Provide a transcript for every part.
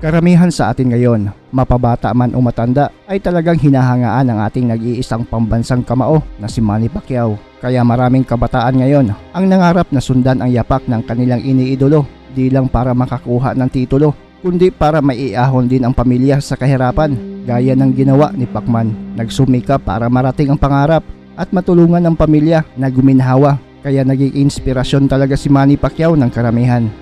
Karamihan sa atin ngayon, mapabata man o matanda, ay talagang hinahangaan ang ating nag-iisang pambansang kamao na si Manny Pacquiao. Kaya maraming kabataan ngayon ang nangarap na sundan ang yapak ng kanilang iniidolo, di lang para makakuha ng titulo, kundi para maiahon din ang pamilya sa kahirapan, gaya ng ginawa ni Pacman. Nagsumikap para marating ang pangarap at matulungan ang pamilya na guminhawa, kaya naging inspirasyon talaga si Manny Pacquiao ng karamihan.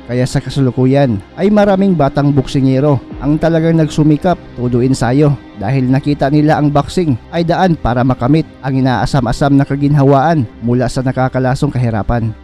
Kaya sa kasalukuyan ay maraming batang boksingero ang talagang nagsumikap todo ensayo dahil nakita nila ang boxing ay daan para makamit ang inaasam-asam na kaginhawaan mula sa nakakalasong kahirapan.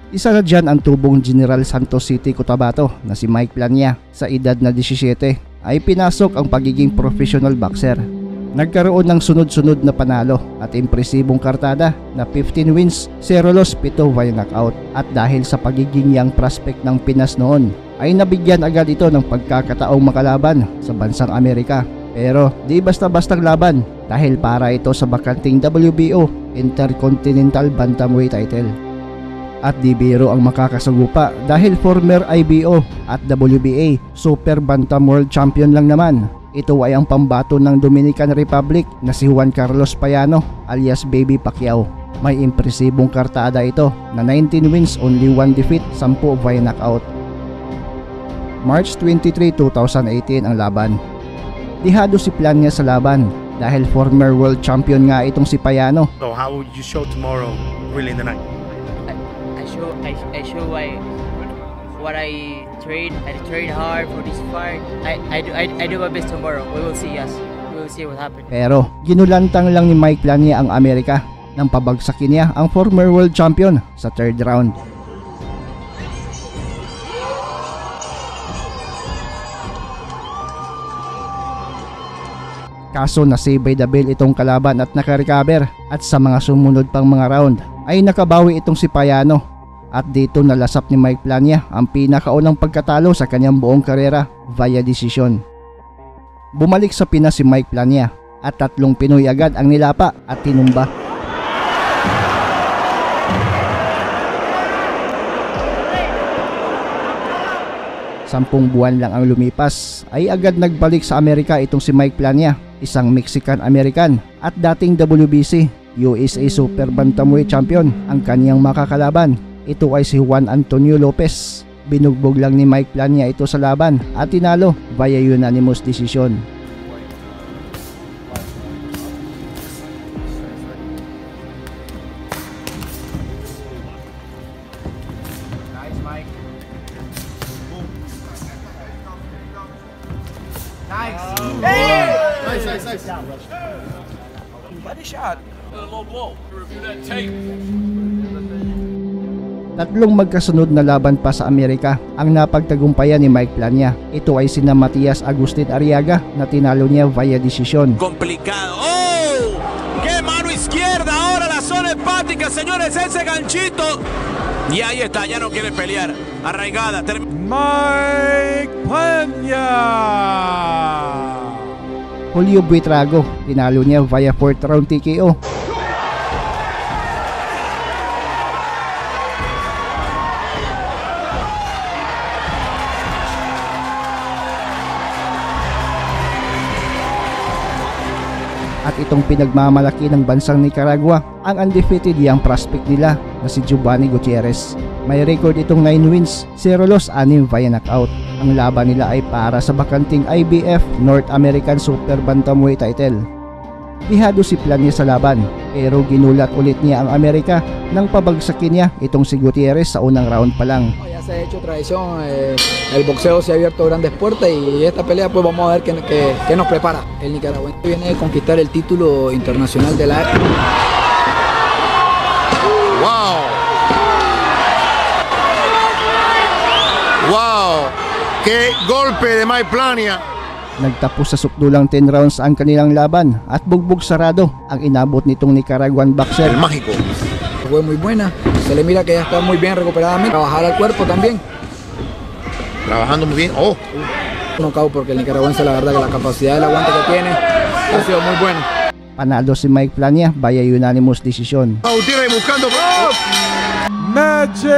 Isa na dyan ang tubong General Santos City, Cotabato na si Mike Plania. Sa edad na 17 ay pinasok ang pagiging professional boxer. Nagkaroon ng sunod-sunod na panalo at impresibong kartada na 15 wins, 0 loss, 7 via knockout. At dahil sa pagiging young prospect ng Pinas noon, ay nabigyan agad ito ng pagkakataong makalaban sa bansang Amerika. Pero di basta-bastang laban dahil para ito sa bakanting WBO Intercontinental Bantamweight title. At di biro ang makakasagupa dahil former IBO at WBA Super Bantam World Champion lang naman. Ito ay ang pambato ng Dominican Republic na si Juan Carlos Payano alias Baby Pacquiao. May impresibong kartada ito na 19 wins, only 1 defeat, 10 via knockout. March 23, 2018 ang laban. Dihado si Plania sa laban dahil former world champion nga itong si Payano. So how would you show tomorrow really in the night? I show what I train hard for this fight. I do my best tomorrow. We will see, yes. We will see what happens. Pero ginulantang lang ni Mike Plania ang Amerika nang pabagsakin niya ang former world champion sa 3rd round. Kaso na-save by the bell itong kalaban at nakarecover, at sa mga sumunod pang mga round ay nakabawi itong si Payano. At dito nalasap ni Mike Plania ang pinakaunang pagkatalo sa kanyang buong karera via decision. Bumalik sa Pinas si Mike Plania at 3 Pinoy agad ang nilapa at tinumba. Sampung buwan lang ang lumipas ay agad nagbalik sa Amerika itong si Mike Plania, isang Mexican-American at dating WBC USA Super Bantamweight Champion ang kaniyang makakalaban. Ito ay si Juan Antonio Lopez. Binugbog lang ni Mike Plania ito sa laban at tinalo via unanimous decision. Nice, Mike. Nice. Hey! Nice. Body shot. A low blow. Review that tape. 3 magkasunod na laban pa sa Amerika ang napagtagumpayan ni Mike Plania. Ito ay sina Matias Agustin Arriaga na tinalo niya via decision. Complicado. ¡Oh! ¡Qué mano izquierda! Ahora la zona hepática, señores, ese ganchito. Y ahí está, ya no quiere pelear. Arraigada. Mike Plania. Julio Buitrago, tinalo niya via 4th round TKO. At itong pinagmamalaki ng bansang Nicaragua ang undefeated young prospect nila na si Giovanni Gutierrez. May record itong 9 wins, 0 loss, 6 via knockout. Ang laban nila ay para sa bakanting IBF North American Super Bantamweight title. Dihado si Plania sa laban pero ginulat ulit niya ang Amerika nang pabagsakin niya itong si Gutierrez sa unang round pa lang. Ya se ha hecho tradición, el boxeo se ha abierto grandes puertas y esta pelea pues vamos a ver qué nos prepara. El nicaragüense viene a conquistar el título internacional de la... ¡Wow! ¡Wow! ¡Qué golpe de Mike Plania! Nagtapos sa sukdulang 10 rounds ang kanilang laban at bugbog sarado ang inabot nitong Nicaraguan boxer. El mágico. Fue muy buena, se le mira que ya está muy bien recuperadamente, trabajar al cuerpo también. Trabajando muy bien. ¡Oh! Knockout porque el nicaragüense la verdad que la capacidad del aguante que tiene ha sido muy buena. Panalo si Mike Plania via unanimous decision. Gutiérrez buscando. Magic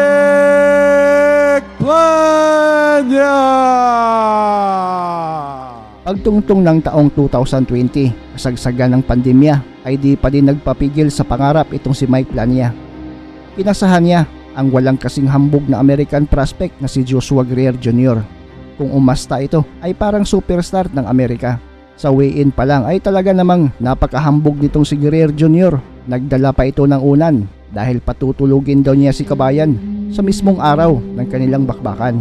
Plania! Pagtungtong ng taong 2020, kasagsagan ng pandemya, ay di pa din nagpapigil sa pangarap itong si Mike Plania. Pinasahan niya ang walang kasing hambog na American prospect na si Joshua Greer Jr. Kung umasta ito ay parang superstar ng Amerika. Sa weigh-in pa lang ay talaga namang napakahambog nitong si Greer Jr. Nagdala pa ito ng unan dahil patutulugin daw niya si Kabayan sa mismong araw ng kanilang bakbakan.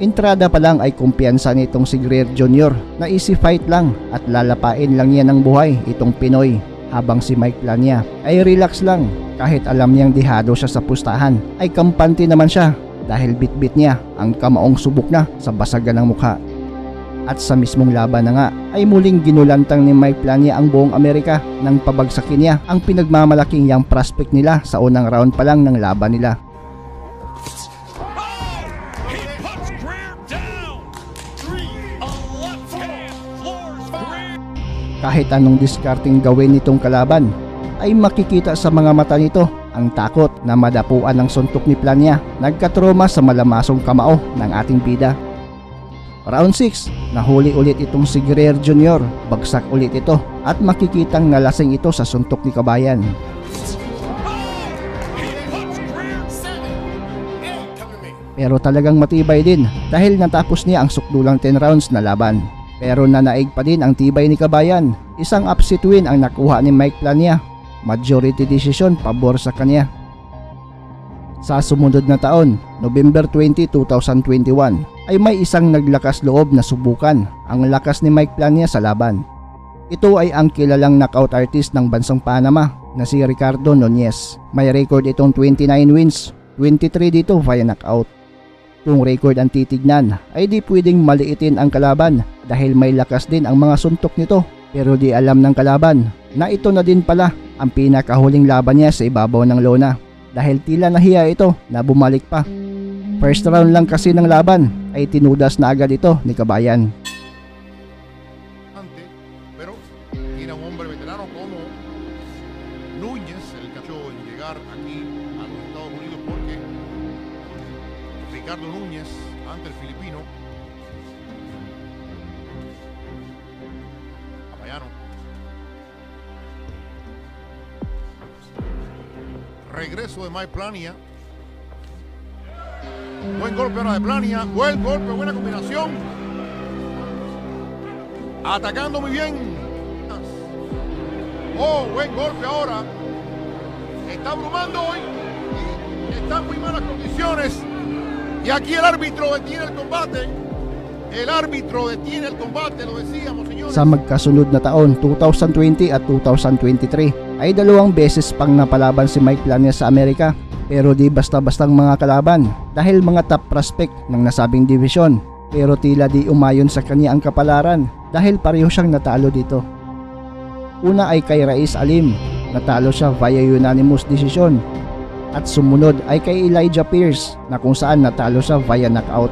Entrada pa lang ay kumpiyansa nitong si Greer Jr. na easy fight lang at lalapain lang niya ng buhay itong Pinoy, habang si Mike Plania ay relax lang kahit alam niyang dihado siya sa pustahan ay kampante naman siya dahil bitbit niya ang kamaong subok na sa basagan ng mukha. At sa mismong laban na nga ay muling ginulantang ni Mike Plania ang buong Amerika nang pabagsakin niya ang pinagmamalaking young prospect nila sa unang round pa lang ng laban nila. Kahit anong diskarting gawin nitong kalaban ay makikita sa mga mata nito ang takot na madapuan ng suntok ni Plania. Nagkatroma sa malamasong kamao ng ating bida. Round 6, nahuli ulit itong si Greer Jr. Bagsak ulit ito at makikitang nalasing ito sa suntok ni Kabayan. Pero talagang matibay din dahil natapos niya ang sukdulang 10 rounds na laban. Pero nanaig pa din ang tibay ni Kabayan. Isang upset win ang nakuha ni Mike Plania. Majority decision pabor sa kanya. Sa sumunod na taon, November 20, 2021, ay may isang naglakas loob na subukan ang lakas ni Mike Plania sa laban. Ito ay ang kilalang knockout artist ng bansang Panama na si Ricardo Nunez. May record itong 29 wins, 23 dito via knockout. Kung record ang titignan ay di pwedeng maliitin ang kalaban dahil may lakas din ang mga suntok nito, pero di alam ng kalaban na ito na din pala ang pinakahuling laban niya sa ibabaw ng lona dahil tila nahiya ito na bumalik pa. First round lang kasi ng laban ay tinudas na agad ito ni Kabayan. Pero tiene un hombre veterano como Núñez, el que achó en llegar aquí a los Estados Unidos porque Ricardo Núñez, ante el filipino Apayano. Regreso de Mike Plania. Buen golpe ahora de Plania. Buen golpe, buena combinación. Atacando muy bien. Oh, buen golpe ahora. Está abrumando hoy. Y está en muy malas condiciones. Y aquí el árbitro detiene el combate. El árbitro detiene el combate, lo decíamos, señores. Sa magkasunod na taon, 2020 at 2023, ay 2 beses pang napalaban si Mike Plania sa Amerika. Pero di basta-bastang mga kalaban dahil mga top prospect ng nasabing division. Pero tila di umayon sa kanya ang kapalaran dahil pareho siyang natalo dito. Una ay kay Raiz Alim, natalo siya via unanimous decision. At sumunod ay kay Elijah Pierce na kung saan natalo siya via knockout.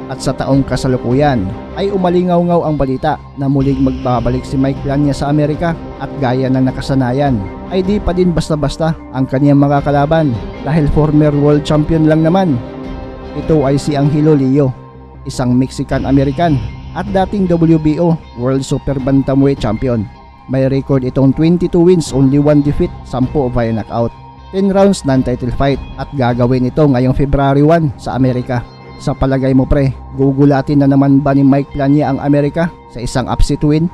At sa taong kasalukuyan ay umalingaw-ngaw ang balita na muling magbabalik si Mike Plania sa Amerika at gaya ng nakasanayan ay di pa din basta-basta ang kanyang mga kalaban dahil former world champion lang naman. Ito ay si Angelo Leo, isang Mexican-American at dating WBO World Super Bantamweight Champion. May record itong 22 wins, only 1 defeat, 10 via knockout, 10 rounds non-title fight at gagawin ito ngayong February 1 sa Amerika. Sa palagay mo pre, gugulatin na naman ba ni Mike Plania ang Amerika sa isang upset win?